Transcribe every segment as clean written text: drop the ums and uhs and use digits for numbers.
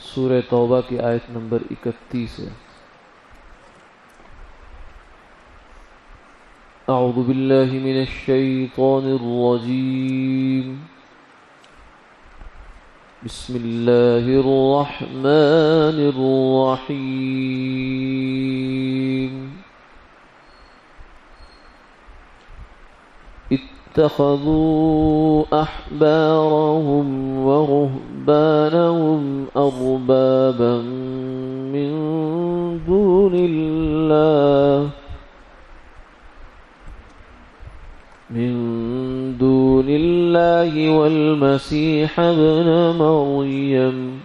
سورہ توبہ کی آیت نمبر 31 ہے۔ اعوذ باللہ من الشیطان الرجیم، بسم اللہ الرحمن الرحیم۔ اتخذوا احبارهم ورهبانهم اربابا من دون الله والمسيح ابن مريم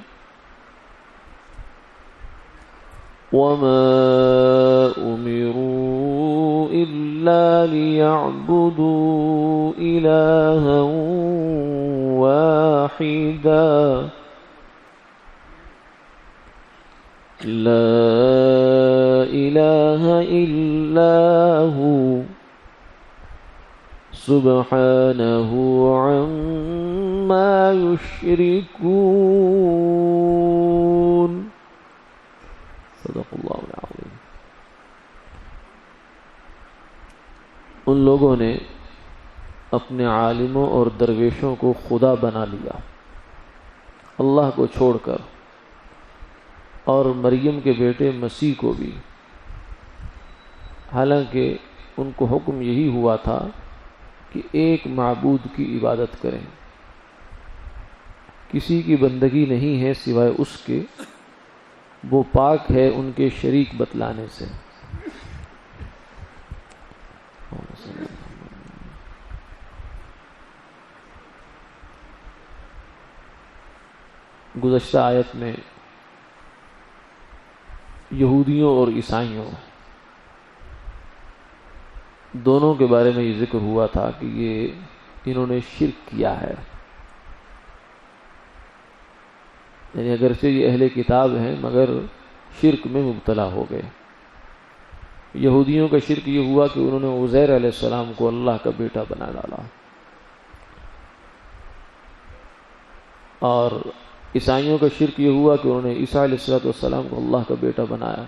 وما أمروا إلا ليعبدوا إلها واحدا لا إله إلا هو سبحانه عما يشركون۔ صدق اللہ العظیم۔ ان لوگوں نے اپنے عالموں اور درویشوں کو خدا بنا لیا اللہ کو چھوڑ کر، اور مریم کے بیٹے مسیح کو بھی، حالانکہ ان کو حکم یہی ہوا تھا کہ ایک معبود کی عبادت کریں، کسی کی بندگی نہیں ہے سوائے اس کے، وہ پاک ہے ان کے شریک بتلانے سے۔ گزشتہ آیت میں یہودیوں اور عیسائیوں دونوں کے بارے میں یہ ذکر ہوا تھا کہ انہوں نے شرک کیا ہے، یعنی اگرچہ یہ اہل کتاب ہیں مگر شرک میں مبتلا ہو گئے۔ یہودیوں کا شرک یہ ہوا کہ انہوں نے عزیر علیہ السلام کو اللہ کا بیٹا بنا ڈالا، اور عیسائیوں کا شرک یہ ہوا کہ انہوں نے عیسیٰ علیہ السلام کو اللہ کا بیٹا بنایا۔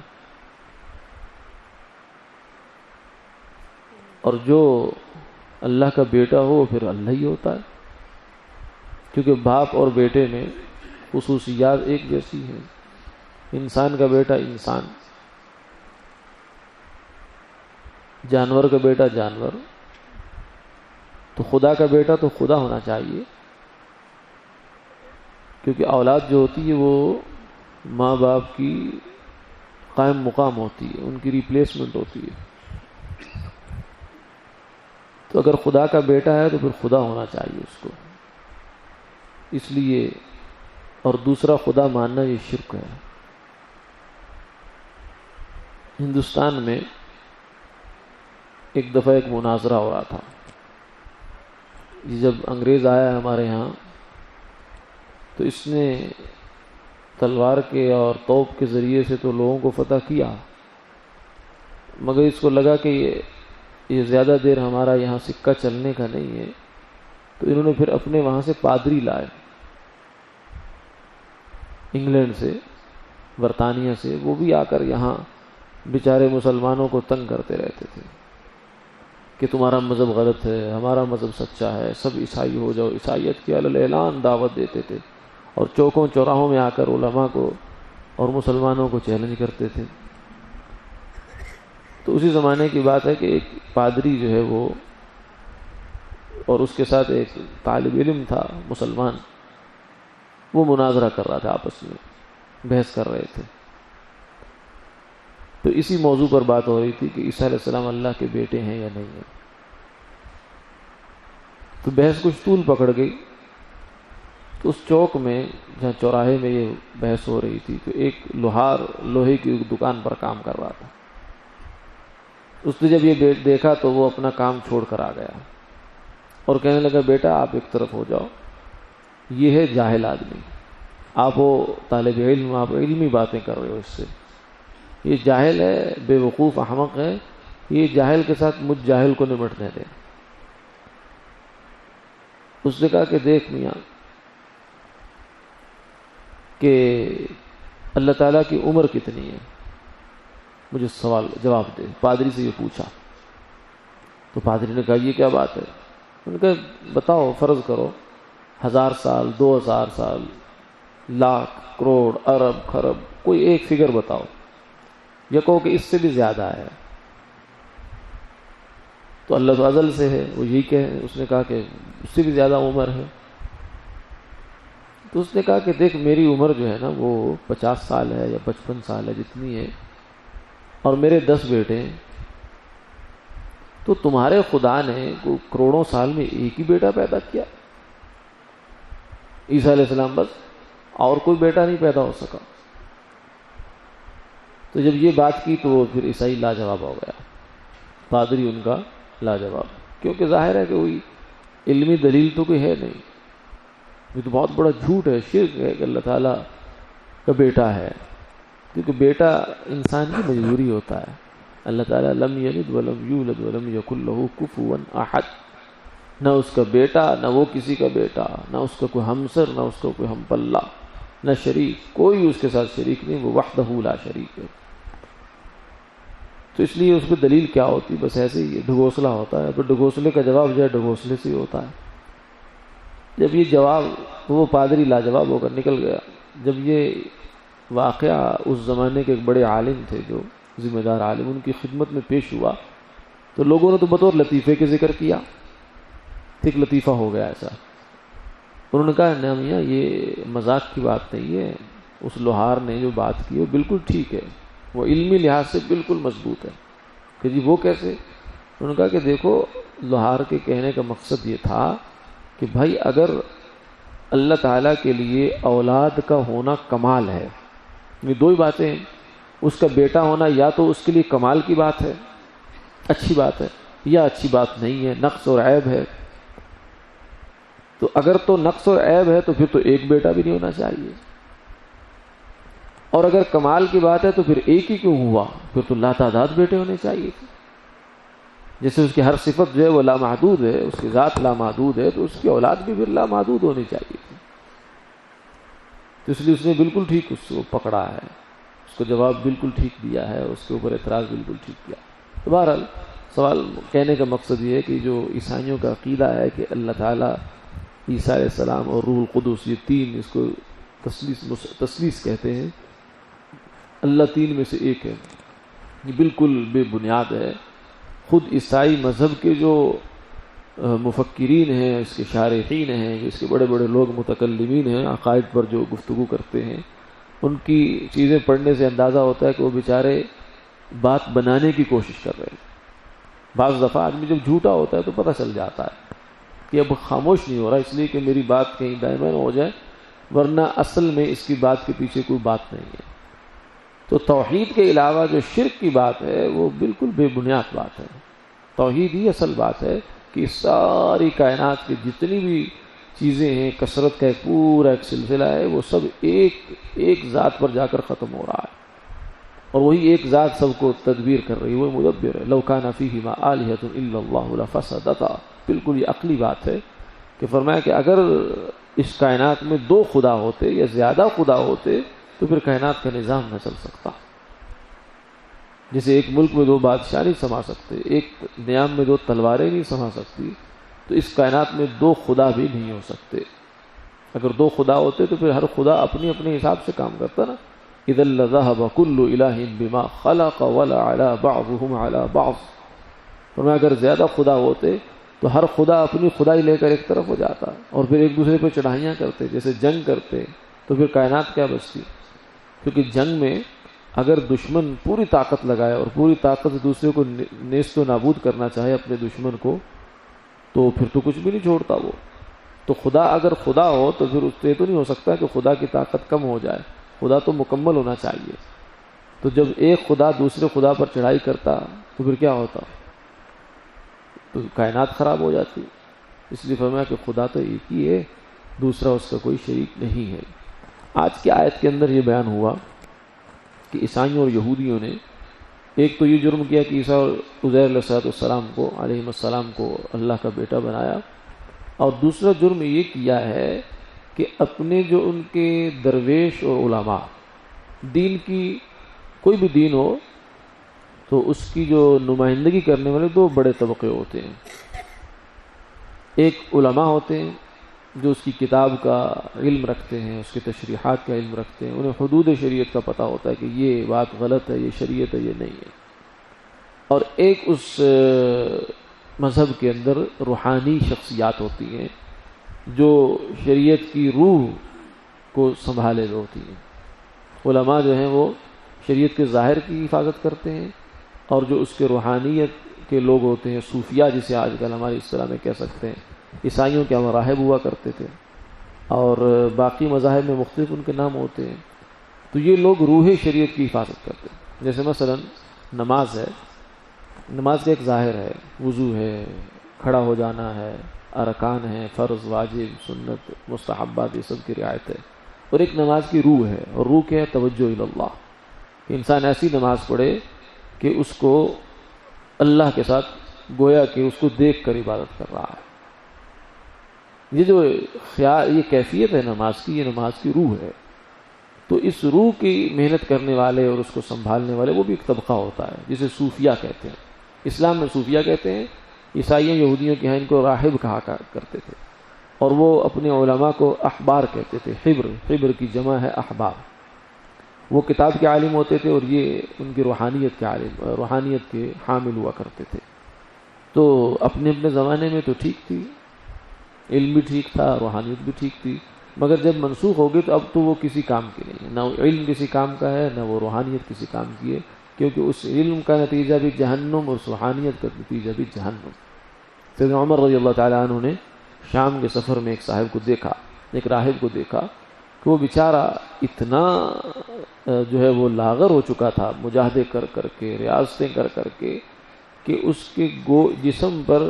اور جو اللہ کا بیٹا ہو پھر اللہ ہی ہوتا ہے، کیونکہ باپ اور بیٹے میں خصوصیات ایک جیسی ہیں۔ انسان کا بیٹا انسان، جانور کا بیٹا جانور، تو خدا کا بیٹا تو خدا ہونا چاہیے، کیونکہ اولاد جو ہوتی ہے وہ ماں باپ کی قائم مقام ہوتی ہے، ان کی ریپلیسمنٹ ہوتی ہے۔ تو اگر خدا کا بیٹا ہے تو پھر خدا ہونا چاہیے اس کو، اس لیے، اور دوسرا خدا ماننا یہ شرک ہے۔ ہندوستان میں ایک دفعہ ایک مناظرہ ہو رہا تھا، جب انگریز آیا ہمارے ہاں تو اس نے تلوار کے اور توپ کے ذریعے سے تو لوگوں کو فتح کیا، مگر اس کو لگا کہ یہ زیادہ دیر ہمارا یہاں سکہ چلنے کا نہیں ہے، تو انہوں نے پھر اپنے وہاں سے پادری لائے، انگلینڈ سے، برطانیہ سے، وہ بھی آ کر یہاں بیچارے مسلمانوں کو تنگ کرتے رہتے تھے کہ تمہارا مذہب غلط ہے، ہمارا مذہب سچا ہے، سب عیسائی ہو جاؤ، عیسائیت کی علی الاعلان دعوت دیتے تھے، اور چوکوں چوراہوں میں آ کر علماء کو اور مسلمانوں کو چیلنج کرتے تھے۔ تو اسی زمانے کی بات ہے کہ ایک پادری جو ہے وہ، اور اس کے ساتھ ایک طالب علم تھا مسلمان، وہ مناظرہ کر رہا تھا، آپس میں بحث کر رہے تھے۔ تو اسی موضوع پر بات ہو رہی تھی کہ عیسیٰ علیہ السلام اللہ کے بیٹے ہیں یا نہیں ہیں۔ تو بحث کچھ طول پکڑ گئی، تو اس چوک میں جہاں چوراہے میں یہ بحث ہو رہی تھی، تو ایک لوہار لوہے کی دکان پر کام کر رہا تھا، اس نے جب یہ دیکھا تو وہ اپنا کام چھوڑ کر آ گیا اور کہنے لگا بیٹا آپ ایک طرف ہو جاؤ، یہ ہے جاہل آدمی، آپ ہو طالب علم، آپ علمی باتیں کر رہے ہو اس سے، یہ جاہل ہے، بے وقوف احمق ہے، یہ جاہل کے ساتھ مجھ جاہل کو نمٹنے دے۔ اس نے کہا کہ دیکھ میاں کہ اللہ تعالیٰ کی عمر کتنی ہے؟ مجھے سوال جواب دے. پادری سے یہ پوچھا تو پادری نے کہا یہ کیا بات ہے؟ انہوں نے کہا بتاؤ، فرض کرو 1000 سال، 2000 سال، لاکھ، کروڑ، ارب، خرب، کوئی ایک فگر بتاؤ، یا کہو کہ اس سے بھی زیادہ ہے. تو اللہ تو ازل سے ہے، وہ یہی کہے. اس نے کہا کہ اس سے بھی زیادہ عمر ہے. تو اس نے کہا کہ دیکھ میری عمر جو ہے نا وہ 50 سال ہے یا 55 سال ہے جتنی ہے، اور میرے 10 بیٹے ہیں. تو تمہارے خدا نے کروڑوں سال میں ایک ہی بیٹا پیدا کیا، عیسیٰ علیہ السلام، بس، اور کوئی بیٹا نہیں پیدا ہو سکا. تو جب یہ بات کی تو وہ پھر عیسائی لاجواب ہو گیا، پادری ان کا لاجواب، کیونکہ ظاہر ہے کہ وہی علمی دلیل تو کوئی ہے نہیں. یہ تو بہت بڑا جھوٹ ہے، شرک ہے کہ اللہ تعالیٰ کا بیٹا ہے، کیونکہ بیٹا انسان کی مجبوری ہوتا ہے. اللہ تعالیٰ لم یلد ولم یولد ولم یکن لہ کفوا احد، نہ اس کا بیٹا، نہ وہ کسی کا بیٹا، نہ اس کا کوئی ہمسر، نہ اس کا کوئی ہم پلہ، نہ شریک، کوئی اس کے ساتھ شریک نہیں، وہ وحدہ لا شریک ہے. تو اس لیے اس پہ دلیل کیا ہوتی؟ بس ایسے ہی ڈھگوسلا ہوتا ہے. تو ڈھگوسلے کا جواب جو ہے ڈھگوسلے سے ہی ہوتا ہے. جب یہ جواب، وہ پادری لاجواب ہو کر نکل گیا. جب یہ واقعہ اس زمانے کے ایک بڑے عالم تھے، جو ذمہ دار عالم، ان کی خدمت میں پیش ہوا تو لوگوں نے تو بطور لطیفے کے ذکر کیا، ایک لطیفہ ہو گیا ایسا. انہوں نے کہا نا میاں یہ مذاق کی بات نہیں ہے، اس لوہار نے جو بات کی وہ بالکل ٹھیک ہے، وہ علمی لحاظ سے بالکل مضبوط ہے. کہ جی وہ کیسے؟ انہوں نے کہا کہ دیکھو، لوہار کے کہنے کا مقصد یہ تھا کہ بھائی اگر اللہ تعالیٰ کے لیے اولاد کا ہونا کمال ہے، یہ دو ہی باتیں ہیں، اس کا بیٹا ہونا یا تو اس کے لیے کمال کی بات ہے، اچھی بات ہے، یا اچھی بات نہیں ہے، نقص اور عیب ہے. تو اگر تو نقص اور عیب ہے تو پھر تو ایک بیٹا بھی نہیں ہونا چاہیے، اور اگر کمال کی بات ہے تو پھر ایک ہی کیوں ہوا؟ پھر تو لاتعداد بیٹے ہونے چاہیے. جیسے اس کی ہر صفت جو ہے وہ لامحدود ہے، اس کی ذات لامحدود ہے، تو اس کی اولاد بھی پھر لامحدود ہونی چاہیے. تو اس لیے اس نے بالکل ٹھیک اس کو پکڑا ہے، اس کو جواب بالکل ٹھیک دیا ہے، اس کے اوپر اعتراض بالکل ٹھیک کیا. تو بہرحال سوال کہنے کا مقصد یہ ہے کہ جو عیسائیوں کا عقیدہ ہے کہ اللہ تعالیٰ، عیسیٰ علیہ السلام اور روح القدس، یہ تین، اس کو تثلیث کہتے ہیں، اللہ تین میں سے ایک ہے، یہ بالکل بے بنیاد ہے. خود عیسائی مذہب کے جو مفکرین ہیں، اس کے شارحین ہیں، اس کے بڑے بڑے لوگ متکلمین ہیں، عقائد پر جو گفتگو کرتے ہیں، ان کی چیزیں پڑھنے سے اندازہ ہوتا ہے کہ وہ بیچارے بات بنانے کی کوشش کر رہے ہیں. بعض دفعہ آدمی جب جھوٹا ہوتا ہے تو پتہ چل جاتا ہے کہ اب خاموش نہیں ہو رہا اس لیے کہ میری بات کہیں دائمی نہ ہو جائے، ورنہ اصل میں اس کی بات کے پیچھے کوئی بات نہیں ہے. تو توحید کے علاوہ جو شرک کی بات ہے وہ بالکل بے بنیاد بات ہے. توحید ہی اصل بات ہے کہ ساری کائنات کی جتنی بھی چیزیں ہیں، کثرت کا ایک پورا ایک سلسلہ ہے، وہ سب ایک ذات پر جا کر ختم ہو رہا ہے، اور وہی ایک ذات سب کو تدبیر کر رہی ہے، وہ مدبر ہے. لو کان فیہما آلہۃ الا اللہ لفسدتا، بالکل یہ عقلی بات ہے کہ فرمایا کہ اگر اس کائنات میں 2 خدا ہوتے یا زیادہ خدا ہوتے تو پھر کائنات کا نظام نہ چل سکتا. جیسے ایک ملک میں 2 بادشاہ نہیں سما سکتے، ایک نیام میں 2 تلواریں نہیں سما سکتی، تو اس کائنات میں 2 خدا بھی نہیں ہو سکتے. اگر 2 خدا ہوتے تو پھر ہر خدا اپنے اپنے حساب سے کام کرتا نا. اذا لذهب كل اله بما خلق ولا على بعضهم على بعض. فرمایا اگر زیادہ خدا ہوتے تو ہر خدا اپنی خدائی لے کر ایک طرف ہو جاتا اور پھر ایک دوسرے پہ چڑھائیاں کرتے، جیسے جنگ کرتے، تو پھر کائنات کیا بچتی؟ کیونکہ جنگ میں اگر دشمن پوری طاقت لگائے اور پوری طاقت سے دوسرے کو نیست و نابود کرنا چاہے اپنے دشمن کو، تو پھر تو کچھ بھی نہیں چھوڑتا وہ. تو خدا اگر خدا ہو تو پھر اس سے تو نہیں ہو سکتا کہ خدا کی طاقت کم ہو جائے، خدا تو مکمل ہونا چاہیے. تو جب ایک خدا دوسرے خدا پر چڑھائی کرتا تو پھر کیا ہوتا؟ تو کائنات خراب ہو جاتی. اس لیے فرمایا کہ خدا تو ایک ہی ہے، دوسرا اس کا کوئی شریک نہیں ہے. آج کی آیت کے اندر یہ بیان ہوا کہ عیسائیوں اور یہودیوں نے ایک تو یہ جرم کیا کہ عیسیٰ اور عزیر علیہ السلام کو اللہ کا بیٹا بنایا، اور دوسرا جرم یہ کیا ہے کہ اپنے جو ان کے درویش اور علماء دین کی کوئی بھی دین ہو تو اس کی جو نمائندگی کرنے والے دو بڑے طبقے ہوتے ہیں. ایک علماء ہوتے ہیں جو اس کی کتاب کا علم رکھتے ہیں، اس کی تشریحات کا علم رکھتے ہیں، انہیں حدود شریعت کا پتہ ہوتا ہے کہ یہ بات غلط ہے، یہ شریعت ہے، یہ نہیں ہے. اور ایک اس مذہب کے اندر روحانی شخصیات ہوتی ہیں جو شریعت کی روح کو سنبھالے ہوتی ہیں. علماء جو ہیں وہ شریعت کے ظاہر کی حفاظت کرتے ہیں، اور جو اس کے روحانیت کے لوگ ہوتے ہیں، صوفیہ جسے آج کل ہماری اصطلاح میں کہہ سکتے ہیں. عیسائیوں کے ہم راہب ہوا کرتے تھے اور باقی مذاہب میں مختلف ان کے نام ہوتے ہیں. تو یہ لوگ روح شریعت کی حفاظت کرتے ہیں. جیسے مثلا نماز ہے، نماز کا ایک ظاہر ہے، وضو ہے، کھڑا ہو جانا ہے، ارکان ہے، فرض، واجب، سنت، مستحبات، یہ سب کی رعایت ہے. اور ایک نماز کی روح ہے، اور روح کیا ہے؟ توجہ اللہ، کہ انسان ایسی نماز پڑھے کہ اس کو اللہ کے ساتھ گویا کہ اس کو دیکھ کر عبادت کر رہا ہے. یہ جو خیال، یہ کیفیت ہے نماز کی، یہ نماز کی روح ہے. تو اس روح کی محنت کرنے والے اور اس کو سنبھالنے والے وہ بھی ایک طبقہ ہوتا ہے جسے صوفیہ کہتے ہیں. اسلام میں صوفیہ کہتے ہیں، عیسائیوں یہودیوں کے ہاں ان کو راہب کہا کرتے تھے، اور وہ اپنے علماء کو احبار کہتے تھے. حبر کی جمع ہے احبار. وہ کتاب کے عالم ہوتے تھے اور یہ ان کی روحانیت کے عالم، روحانیت کے حامل ہوا کرتے تھے. تو اپنے اپنے زمانے میں تو ٹھیک تھی، علم بھی ٹھیک تھا، روحانیت بھی ٹھیک تھی، مگر جب منسوخ ہو گئی تو اب تو وہ کسی کام کی نہیں ہے. نہ علم کسی کام کا ہے، نہ وہ روحانیت کسی کام کی ہے، کیونکہ اس علم کا نتیجہ بھی جہنم اور اس روحانیت کا نتیجہ بھی جہنم. سیدنا عمر رضی اللہ تعالیٰ عنہ نے شام کے سفر میں ایک صاحب کو دیکھا، ایک راہب کو دیکھا کہ وہ بیچارہ اتنا جو ہے وہ لاغر ہو چکا تھا مجاہدے کر کر کے، ریاضتیں کر کر کے، کہ اس کے جسم پر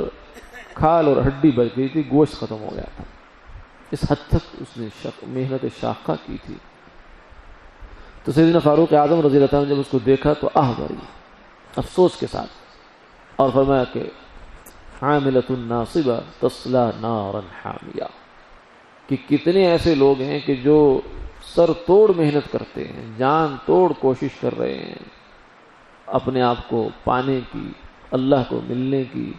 کھال اور ہڈی بچ گئی تھی، گوشت ختم ہو گیا تھا. اس حد تک اس نے محنت شاقہ کی تھی. تو سیدنا فاروق اعظم رضی اللہ عنہ نے جب اس کو دیکھا تو بھری افسوس کے ساتھ، اور فرمایا کہ عاملۃ ناصبہ تصلی نارا حامیہ، کہ کتنے ایسے لوگ ہیں کہ جو سر توڑ محنت کرتے ہیں، جان توڑ کوشش کر رہے ہیں اپنے آپ کو پانے کی، اللہ کو ملنے کی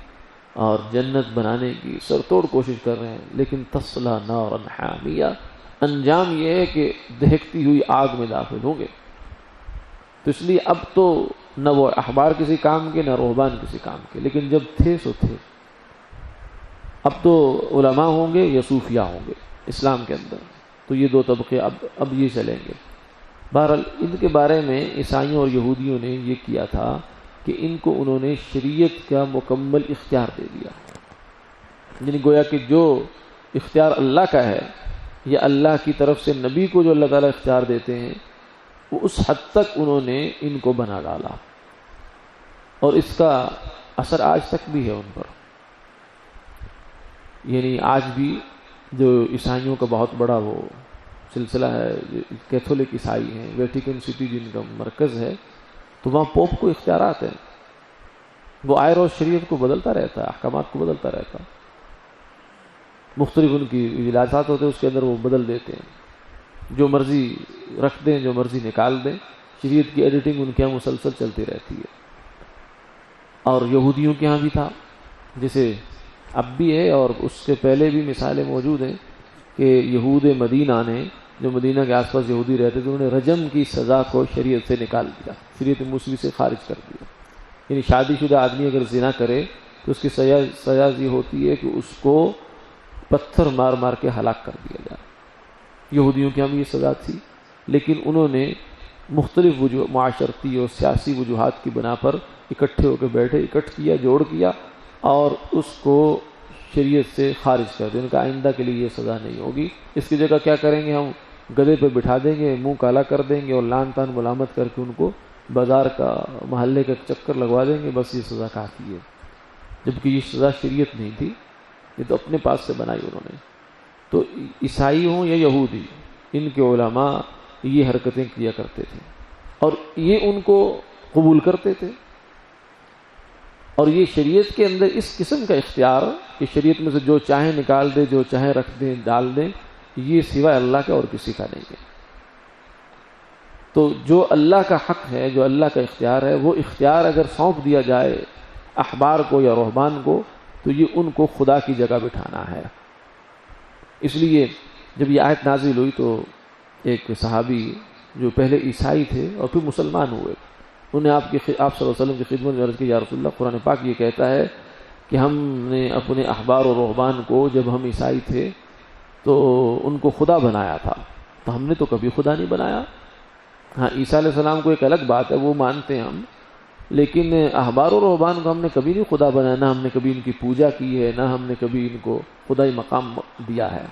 اور جنت بنانے کی، سر توڑ کوشش کر رہے ہیں، لیکن تصلی نارا حامیہ، انجام یہ ہے کہ دہکتی ہوئی آگ میں داخل ہوں گے. تو اس لیے اب تو نہ وہ احبار کسی کام کے، نہ رہبان کسی کام کے، لیکن جب تھے سو تھے. اب تو علماء ہوں گے یا صوفیہ ہوں گے اسلام کے اندر. تو یہ دو طبقے اب یہ چلیں گے. بہرحال ان کے بارے میں عیسائیوں اور یہودیوں نے یہ کیا تھا کہ ان کو انہوں نے شریعت کا مکمل اختیار دے دیا، یعنی گویا کہ جو اختیار اللہ کا ہے یا اللہ کی طرف سے نبی کو جو اللہ تعالیٰ اختیار دیتے ہیں، وہ اس حد تک انہوں نے ان کو بنا ڈالا، اور اس کا اثر آج تک بھی ہے ان پر. یعنی آج بھی جو عیسائیوں کا بہت بڑا وہ سلسلہ ہے، کیتھولک عیسائی ہیں، ویٹیکن سٹی جن کا مرکز ہے، تو وہاں پوپ کو اختیارات ہیں. وہ آئے روز شریعت کو بدلتا رہتا ہے، احکامات کو بدلتا رہتا ہے، مختلف ان کی اجلاسات ہوتے ہیں، اس کے اندر وہ بدل دیتے ہیں، جو مرضی رکھ دیں، جو مرضی نکال دیں. شریعت کی ایڈیٹنگ ان کے یہاں مسلسل چلتی رہتی ہے. اور یہودیوں کے ہاں بھی تھا، جسے اب بھی ہے، اور اس سے پہلے بھی مثالیں موجود ہیں کہ یہود مدینہ نے، جو مدینہ کے آس پاس یہودی رہتے تھے، انہوں نے رجم کی سزا کو شریعت سے نکال دیا، شریعت موسوی سے خارج کر دیا. یعنی شادی شدہ آدمی اگر زنا کرے تو اس کی سزا یہ ہوتی ہے کہ اس کو پتھر مار مار کے ہلاک کر دیا جائے. یہودیوں کی ہم یہ سزا تھی، لیکن انہوں نے مختلف معاشرتی اور سیاسی وجوہات کی بنا پر اکٹھے ہو کے بیٹھے، اکٹھ کیا، جوڑ کیا، اور اس کو شریعت سے خارج کر دیں. ان کا آئندہ کے لیے یہ سزا نہیں ہوگی. اس کی جگہ کیا کریں گے؟ ہم گدھے پہ بٹھا دیں گے، منہ کالا کر دیں گے، اور لان تان ملامت کر کے ان کو بازار کا، محلے کا چکر لگوا دیں گے، بس یہ سزا کافی ہے. جبکہ یہ سزا شریعت نہیں تھی، یہ تو اپنے پاس سے بنائی انہوں نے. تو عیسائی ہوں یا یہودی، ان کے علماء یہ حرکتیں کیا کرتے تھے، اور یہ ان کو قبول کرتے تھے. اور یہ شریعت کے اندر اس قسم کا اختیار کہ شریعت میں سے جو چاہیں نکال دے، جو چاہیں رکھ دیں، ڈال دیں، یہ سوائے اللہ کے اور کسی کا نہیں ہے. تو جو اللہ کا حق ہے، جو اللہ کا اختیار ہے، وہ اختیار اگر سونپ دیا جائے احبار کو یا رہبان کو تو یہ ان کو خدا کی جگہ بٹھانا ہے۔ اس لیے جب یہ آیت نازل ہوئی تو ایک صحابی جو پہلے عیسائی تھے اور پھر مسلمان ہوئے، انہوں نے آپ صلی اللہ علیہ وسلم کی خدمت میں عرض کی، یا رسول اللہ، قرآن پاک یہ کہتا ہے کہ ہم نے اپنے احبار و رہبان کو جب ہم عیسائی تھے تو ان کو خدا بنایا تھا، تو ہم نے تو کبھی خدا نہیں بنایا۔ ہاں عیسیٰ علیہ السلام کو ایک الگ بات ہے، وہ مانتے ہیں ہم، لیکن احبار و رہبان کو ہم نے کبھی نہیں خدا بنایا، نہ ہم نے کبھی ان کی پوجا کی ہے، نہ ہم نے کبھی ان کو خدائی مقام دیا ہے۔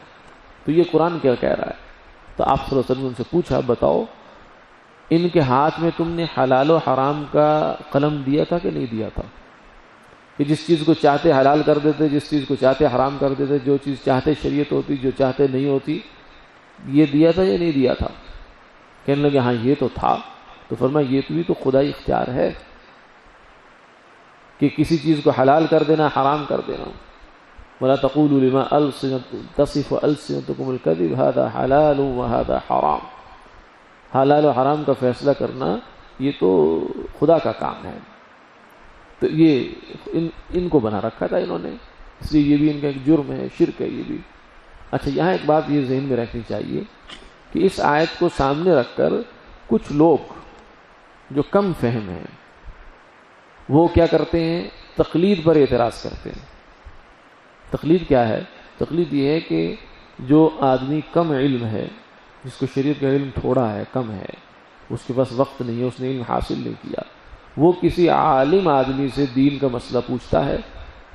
تو یہ قرآن کیا کہہ رہا ہے؟ تو آپ صلی اللہ علیہ وسلم نے ان سے پوچھا، بتاؤ ان کے ہاتھ میں تم نے حلال و حرام کا قلم دیا تھا کہ نہیں دیا تھا؟ کہ جس چیز کو چاہتے حلال کر دیتے، جس چیز کو چاہتے حرام کر دیتے، جو چیز چاہتے شریعت ہوتی، جو چاہتے نہیں ہوتی، یہ دیا تھا یا نہیں دیا تھا؟ کہنے لگے ہاں یہ تو تھا۔ تو فرمایا یہ بھی تو خدائی اختیار ہے کہ کسی چیز کو حلال کر دینا، حرام کر دینا۔ وَلَا تَقُولُوا لِمَا تَصِفُ أَلْسِنَتُكُمُ الْكَذِبَ هَذَا حَلَالٌ وَهَذَا حَرَامٌ۔ حلال و حرام کا فیصلہ کرنا یہ تو خدا کا کام ہے۔ تو یہ ان کو بنا رکھا تھا انہوں نے، اس لیے یہ بھی ان کا ایک جرم ہے، شرک ہے یہ بھی۔ اچھا یہاں ایک بات یہ ذہن میں رکھنی چاہیے کہ اس آیت کو سامنے رکھ کر کچھ لوگ جو کم فہم ہیں وہ کیا کرتے ہیں؟ تقلید پر اعتراض کرتے ہیں۔ تقلید کیا ہے؟ تقلید یہ ہے کہ جو آدمی کم علم ہے، جس کو شریعت کا علم تھوڑا ہے، کم ہے، اس کے پاس وقت نہیں ہے، اس نے علم حاصل نہیں کیا، وہ کسی عالم آدمی سے دین کا مسئلہ پوچھتا ہے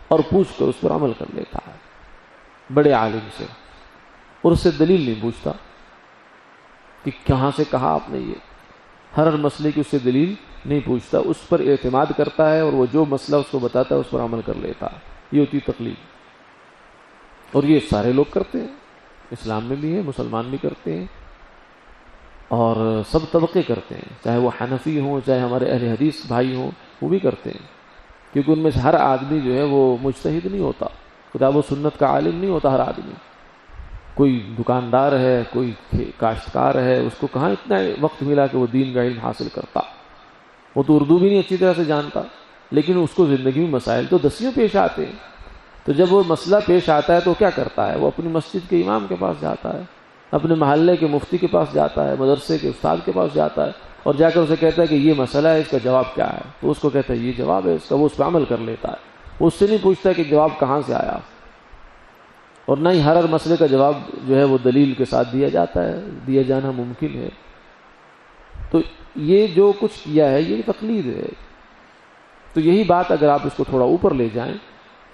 اور پوچھ کر اس پر عمل کر لیتا ہے، بڑے عالم سے، اور اس سے دلیل نہیں پوچھتا کہ کہاں سے کہا آپ نے یہ، ہر مسئلے کی اس سے دلیل نہیں پوچھتا، اس پر اعتماد کرتا ہے اور وہ جو مسئلہ اس کو بتاتا ہے اس پر عمل کر لیتا ہے۔ یہ ہوتی تقلید، اور یہ سارے لوگ کرتے ہیں، اسلام میں بھی ہیں، مسلمان بھی کرتے ہیں، اور سب طبقے کرتے ہیں، چاہے وہ حنفی ہوں، چاہے ہمارے اہل حدیث بھائی ہوں، وہ بھی کرتے ہیں، کیونکہ ان میں سے ہر آدمی جو ہے وہ مجتہد نہیں ہوتا، کتاب و سنت کا عالم نہیں ہوتا ہر آدمی۔ کوئی دکاندار ہے، کوئی کاشتکار ہے، اس کو کہاں اتنا وقت ملا کہ وہ دین کا علم حاصل کرتا، وہ تو اردو بھی نہیں اچھی طرح سے جانتا، لیکن اس کو زندگی میں مسائل تو دسیوں پیش آتے ہیں۔ تو جب وہ مسئلہ پیش آتا ہے تو کیا کرتا ہے؟ وہ اپنی مسجد کے امام کے پاس جاتا ہے، اپنے محلے کے مفتی کے پاس جاتا ہے، مدرسے کے استاد کے پاس جاتا ہے، اور جا کر اسے کہتا ہے کہ یہ مسئلہ ہے، اس کا جواب کیا ہے؟ تو اس کو کہتا ہے یہ جواب ہے اس کا، وہ اس پہ عمل کر لیتا ہے، وہ اس سے نہیں پوچھتا کہ جواب کہاں سے آیا، اور نہ ہی ہر مسئلے کا جواب جو ہے وہ دلیل کے ساتھ دیا جاتا ہے، دیا جانا ممکن ہے۔ تو یہ جو کچھ کیا ہے یہ تقلید ہے۔ تو یہی بات اگر آپ اس کو تھوڑا اوپر لے جائیں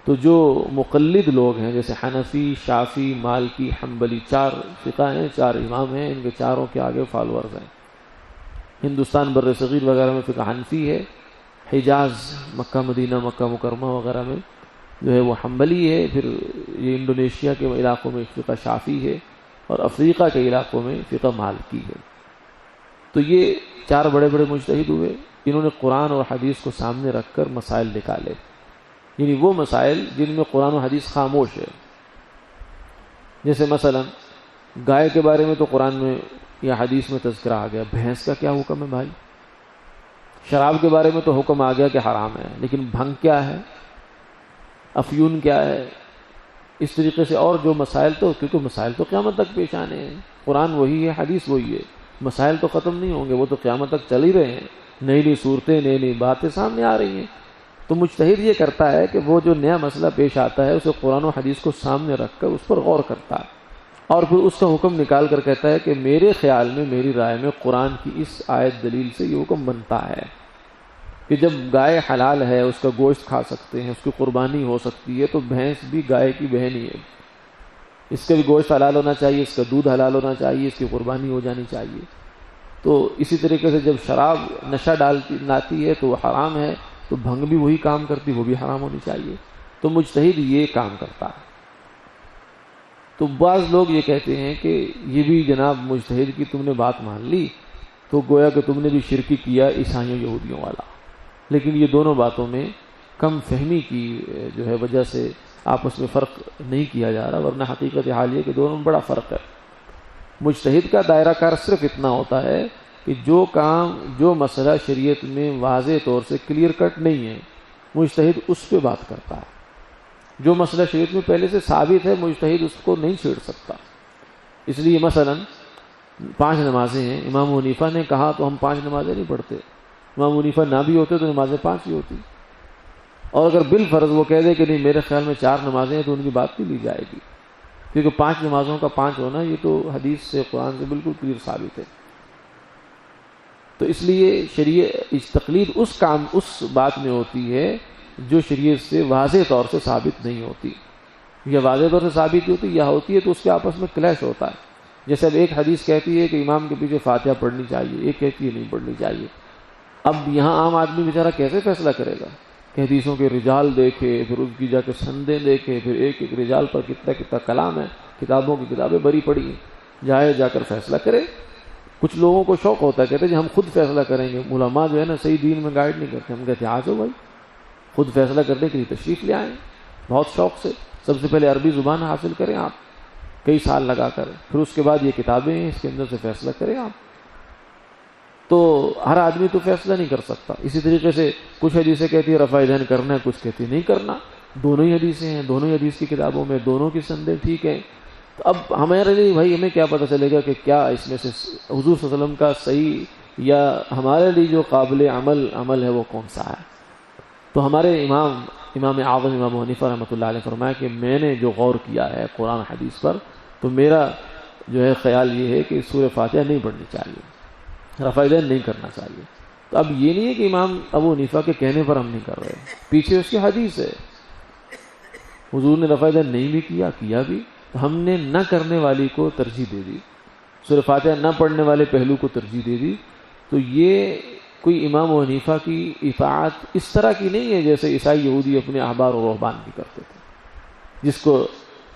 تو جو مقلد لوگ ہیں، جیسے حنفی، شافعی، مالکی، حنبلی، 4 فقہ ہیں، 4 امام ہیں، ان کے چاروں کے آگے فالورز ہیں۔ ہندوستان بر صغیر وغیرہ میں فقہ حنفی ہے، حجاز، مکہ مدینہ، مکہ مکرمہ وغیرہ میں جو ہے وہ حنبلی ہے، پھر یہ انڈونیشیا کے علاقوں میں فقہ شافعی ہے، اور افریقہ کے علاقوں میں فقہ مالکی ہے۔ تو یہ 4 بڑے بڑے مجتہد ہوئے، انہوں نے قرآن اور حدیث کو سامنے رکھ کر مسائل نکالے، یعنی وہ مسائل جن میں قرآن و حدیث خاموش ہے۔ جیسے مثلا گائے کے بارے میں تو قرآن میں یا حدیث میں تذکرہ آ گیا، بھینس کا کیا حکم ہے بھائی؟ شراب کے بارے میں تو حکم آ گیا کہ حرام ہے، لیکن بھنگ کیا ہے، افیون کیا ہے، اس طریقے سے اور جو مسائل، تو کیونکہ مسائل تو قیامت تک پیش آنے ہیں، قرآن وہی ہے، حدیث وہی ہے، مسائل تو ختم نہیں ہوں گے، وہ تو قیامت تک چل ہی رہے ہیں، نئی نئی صورتیں، نئی نئی باتیں سامنے آ رہی ہیں۔ تو مجتہد یہ کرتا ہے کہ وہ جو نیا مسئلہ پیش آتا ہے اسے قرآن و حدیث کو سامنے رکھ کر اس پر غور کرتا ہے، اور پھر اس کا حکم نکال کر کہتا ہے کہ میرے خیال میں، میری رائے میں قرآن کی اس آیت دلیل سے یہ حکم بنتا ہے کہ جب گائے حلال ہے، اس کا گوشت کھا سکتے ہیں، اس کی قربانی ہو سکتی ہے، تو بھینس بھی گائے کی بہن ہی ہے، اس کا بھی گوشت حلال ہونا چاہیے، اس کا دودھ حلال ہونا چاہیے، اس کی قربانی ہو جانی چاہیے۔ تو اسی طریقے سے جب شراب نشہ لاتی ہے تو وہ حرام ہے، تو بھنگ بھی وہی کام کرتی، وہ بھی حرام ہونی چاہیے۔ تو مجتہد یہ کام کرتا ہے۔ تو بعض لوگ یہ کہتے ہیں کہ یہ بھی جناب مجتہد کی تم نے بات مان لی تو گویا کہ تم نے بھی شرکی کیا عیسائیوں یہودیوں والا، لیکن یہ دونوں باتوں میں کم فہمی کی جو ہے وجہ سے آپس میں فرق نہیں کیا جا رہا، ورنہ حقیقت حال یہ کہ دونوں میں بڑا فرق ہے۔ مجتہد کا دائرہ کار صرف اتنا ہوتا ہے کہ جو مسئلہ شریعت میں واضح طور سے کلیئر کٹ نہیں ہے مجتہد اس پہ بات کرتا ہے. جو مسئلہ شریعت میں پہلے سے ثابت ہے مجتہد اس کو نہیں چھیڑ سکتا. اس لیے مثلا 5 نمازیں ہیں، امام حنیفہ نے کہا تو ہم 5 نمازیں نہیں پڑھتے. امام حنیفہ نہ بھی ہوتے تو نمازیں 5 ہی ہوتی. اور اگر بالفرض وہ کہہ دے کہ نہیں میرے خیال میں 4 نمازیں ہیں تو ان کی بات نہیں لی جائے گی، کیونکہ 5 نمازوں کا 5 ہونا یہ تو حدیث سے قرآن سے بالکل کلیئر ثابت ہے. تو اس لیے شریعت تقلید اس بات میں ہوتی ہے جو شریعت سے واضح طور سے ثابت نہیں ہوتی، یا واضح طور سے ثابت ہوتی یا ہوتی ہے تو اس کے آپس میں کلیش ہوتا ہے. جیسے اب ایک حدیث کہتی ہے کہ امام کے پیچھے فاتحہ پڑھنی چاہیے، ایک کہتی ہے نہیں پڑھنی چاہیے. اب یہاں عام آدمی بیچارہ کیسے فیصلہ کرے گا کہ حدیثوں کے رجال دیکھے، پھر اس کی جا کے سندیں دیکھے، پھر ایک ایک رجال پر کتنا کلام ہے، کتابوں کی کتابیں بری پڑی ہیں، جا کر فیصلہ کرے. کچھ لوگوں کو شوق ہوتا ہے، کہتے ہیں ہم خود فیصلہ کریں گے. علماء جو ہے نا صحیح دین میں گائیڈ نہیں کرتے. ہم کہتے ہیں آ جاؤ بھائی خود فیصلہ کرنے کے لیے تشریف لے آئیں بہت شوق سے. سب سے پہلے عربی زبان حاصل کریں آپ کئی سال لگا کر، پھر اس کے بعد یہ کتابیں ہیں اس کے اندر سے فیصلہ کریں آپ. تو ہر آدمی تو فیصلہ نہیں کر سکتا. اسی طریقے سے کچھ حدیثیں کہتی ہے رفع یدین کرنا ہے، کچھ کہتی ہے نہیں کرنا. دونوں ہی حدیثیں ہیں، دونوں ہی حدیث کی کتابوں میں دونوں کی سندیں ٹھیک ہیں. تو اب ہمارے لیے بھائی ہمیں کیا پتہ چلے گا کہ کیا اس میں سے حضور صلی اللہ علیہ وسلم کا صحیح یا ہمارے لیے جو قابل عمل ہے وہ کون سا ہے. تو ہمارے امام اعظم امام حنیفہ رحمۃ اللہ علیہ فرمایا کہ میں نے جو غور کیا ہے قرآن حدیث پر تو میرا جو ہے خیال یہ ہے کہ سورہ فاتحہ نہیں پڑھنی چاہیے، رفع یدین نہیں کرنا چاہیے. تو اب یہ نہیں ہے کہ امام ابو حنیفہ کے کہنے پر ہم نہیں کر رہے، پیچھے اس کی حدیث ہے. حضور نے رفع یدین نہیں بھی کیا بھی، تو ہم نے نہ کرنے والی کو ترجیح دے دی، سورہ فاتحہ نہ پڑھنے والے پہلو کو ترجیح دے دی. تو یہ کوئی امام و حنیفہ کی اطاعت اس طرح کی نہیں ہے جیسے عیسائی یہودی اپنے احبار و رہبان کی کرتے تھے، جس کو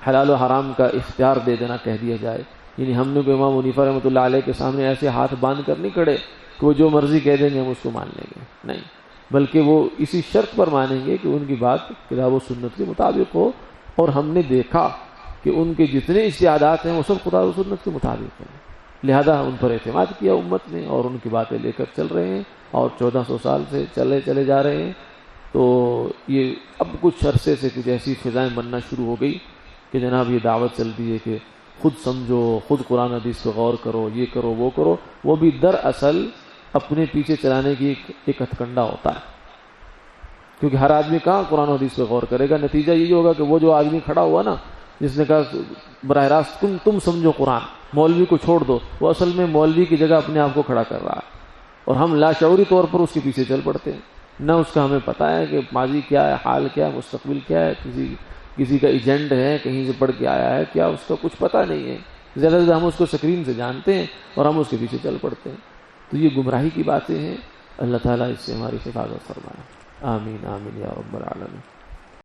حلال و حرام کا اختیار دے دینا کہہ دیا جائے. یعنی ہم نے کوئی امام حنیفہ رحمۃ اللہ علیہ کے سامنے ایسے ہاتھ باندھ کر نہیں کھڑے کہ وہ جو مرضی کہہ دیں گے ہم اس کو مان لیں گے، نہیں، بلکہ وہ اسی شرط پر مانیں گے کہ ان کی بات کتاب و سنت کے مطابق ہو. اور ہم نے دیکھا کہ ان کے جتنے اجتہادات ہیں وہ سب کتاب و سنت کے مطابق ہیں، لہذا ان پر اعتماد کیا امت نے اور ان کی باتیں لے کر چل رہے ہیں اور 1400 سال سے چلے جا رہے ہیں. تو یہ اب کچھ عرصے سے کچھ ایسی فضائیں بننا شروع ہو گئی کہ جناب یہ دعوت چلتی ہے کہ خود سمجھو، خود قرآن حدیث پہ غور کرو، یہ کرو وہ کرو. وہ بھی دراصل اپنے پیچھے چلانے کی ایک ہتھکنڈا ہوتا ہے، کیونکہ ہر آدمی کہاں قرآن حدیث پہ غور کرے گا. نتیجہ یہی ہوگا کہ وہ جو آدمی کھڑا ہوا نا جس نے کہا براہ راست تم سمجھو قرآن، مولوی کو چھوڑ دو، وہ اصل میں مولوی کی جگہ اپنے آپ کو کھڑا کر رہا ہے اور ہم لاشعوری طور پر اس کے پیچھے چل پڑتے ہیں. نہ اس کا ہمیں پتہ ہے کہ ماضی کیا ہے، حال کیا ہے، مستقبل کیا ہے، کسی کا ایجنٹ ہے، کہیں سے پڑھ کے آیا ہے کیا، اس کا کچھ پتہ نہیں ہے. زیادہ سے زیادہ ہم اس کو اسکرین سے جانتے ہیں اور ہم اس کے پیچھے چل پڑتے ہیں. تو یہ گمراہی کی باتیں ہیں. اللہ تعالیٰ اس سے ہماری حفاظت فرمائے. آمین آمین یا رب العالمین.